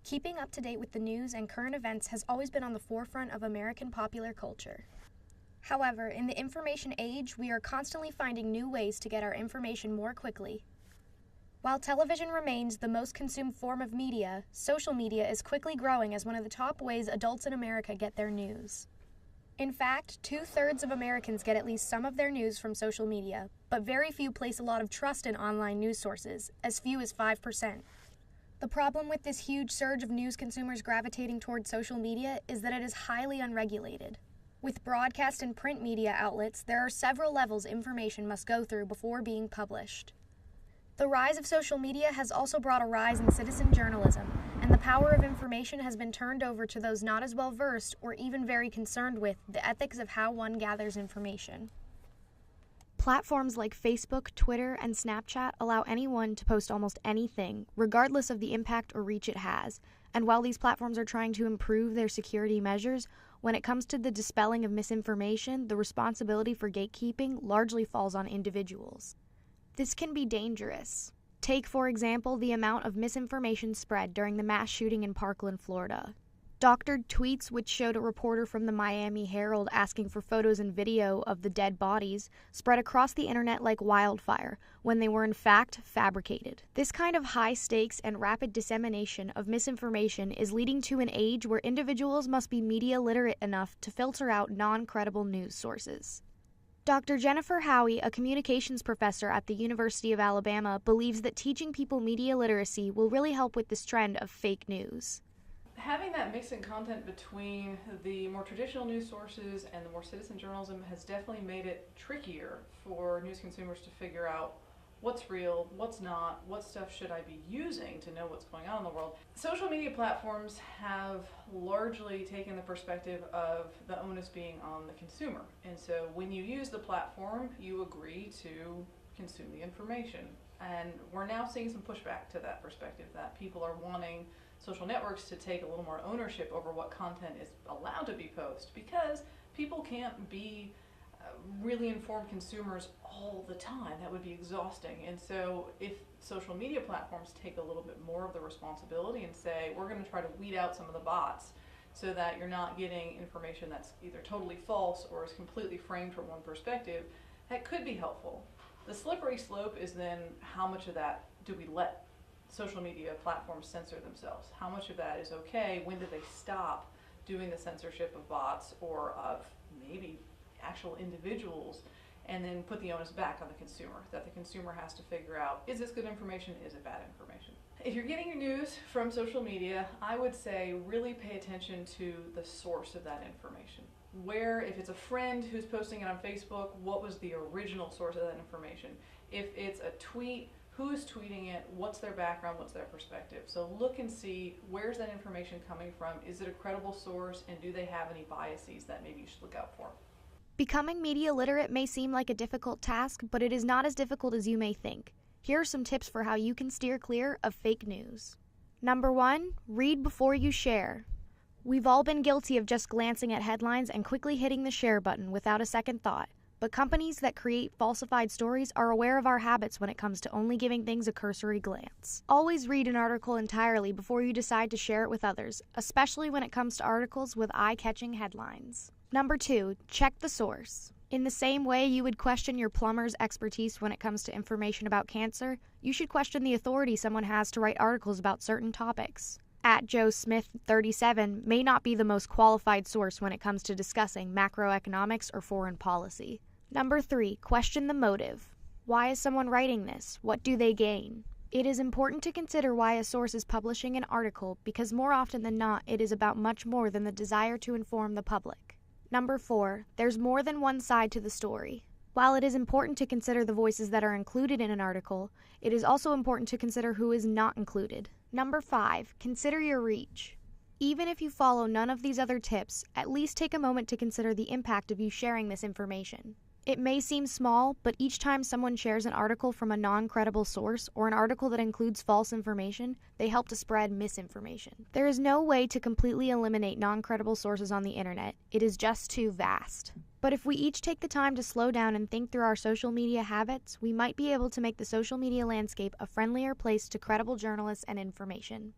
Keeping up to date with the news and current events has always been on the forefront of American popular culture. However, in the information age, we are constantly finding new ways to get our information more quickly. While television remains the most consumed form of media, social media is quickly growing as one of the top ways adults in America get their news. In fact, 2/3 of Americans get at least some of their news from social media, but very few place a lot of trust in online news sources, as few as 5%. The problem with this huge surge of news consumers gravitating towards social media is that it is highly unregulated. With broadcast and print media outlets, there are several levels information must go through before being published. The rise of social media has also brought a rise in citizen journalism, and the power of information has been turned over to those not as well versed or even very concerned with the ethics of how one gathers information. Platforms like Facebook, Twitter, and Snapchat allow anyone to post almost anything, regardless of the impact or reach it has. And while these platforms are trying to improve their security measures, when it comes to the dispelling of misinformation, the responsibility for gatekeeping largely falls on individuals. This can be dangerous. Take, for example, the amount of misinformation spread during the mass shooting in Parkland, Florida. Doctored tweets, which showed a reporter from the Miami Herald asking for photos and video of the dead bodies, spread across the internet like wildfire, when they were in fact fabricated. This kind of high stakes and rapid dissemination of misinformation is leading to an age where individuals must be media literate enough to filter out non-credible news sources. Dr. Jennifer Howie, a communications professor at the University of Alabama, believes that teaching people media literacy will really help with this trend of fake news. Having that mix in content between the more traditional news sources and the more citizen journalism has definitely made it trickier for news consumers to figure out what's real, what's not, what stuff should I be using to know what's going on in the world. Social media platforms have largely taken the perspective of the onus being on the consumer. And so when you use the platform, you agree to consume the information. And we're now seeing some pushback to that perspective, that people are wanting social networks to take a little more ownership over what content is allowed to be posted, because people can't be really informed consumers all the time. That would be exhausting. And so if social media platforms take a little bit more of the responsibility and say, we're going to try to weed out some of the bots so that you're not getting information that's either totally false or is completely framed from one perspective, that could be helpful. The slippery slope is then how much of that do we let social media platforms censor themselves? How much of that is okay? When do they stop doing the censorship of bots or of maybe actual individuals, and then put the onus back on the consumer, that the consumer has to figure out, is this good information, is it bad information? If you're getting your news from social media, I would say really pay attention to the source of that information. Where, if it's a friend who's posting it on Facebook, what was the original source of that information? If it's a tweet, who's tweeting it, what's their background, what's their perspective? So look and see, where's that information coming from? Is it a credible source, and do they have any biases that maybe you should look out for? Becoming media literate may seem like a difficult task, but it is not as difficult as you may think. Here are some tips for how you can steer clear of fake news. Number 1, read before you share. We've all been guilty of just glancing at headlines and quickly hitting the share button without a second thought. But companies that create falsified stories are aware of our habits when it comes to only giving things a cursory glance. Always read an article entirely before you decide to share it with others, especially when it comes to articles with eye-catching headlines. Number 2, check the source. In the same way you would question your plumber's expertise when it comes to information about cancer, you should question the authority someone has to write articles about certain topics. Joe Smith 37 may not be the most qualified source when it comes to discussing macroeconomics or foreign policy. Number 3, question the motive. Why is someone writing this? What do they gain? It is important to consider why a source is publishing an article, because more often than not, it is about much more than the desire to inform the public. Number 4, there's more than one side to the story. While it is important to consider the voices that are included in an article, it is also important to consider who is not included. Number 5, consider your reach. Even if you follow none of these other tips, at least take a moment to consider the impact of you sharing this information. It may seem small, but each time someone shares an article from a non-credible source or an article that includes false information, they help to spread misinformation. There is no way to completely eliminate non-credible sources on the internet. It is just too vast. But if we each take the time to slow down and think through our social media habits, we might be able to make the social media landscape a friendlier place to credible journalists and information.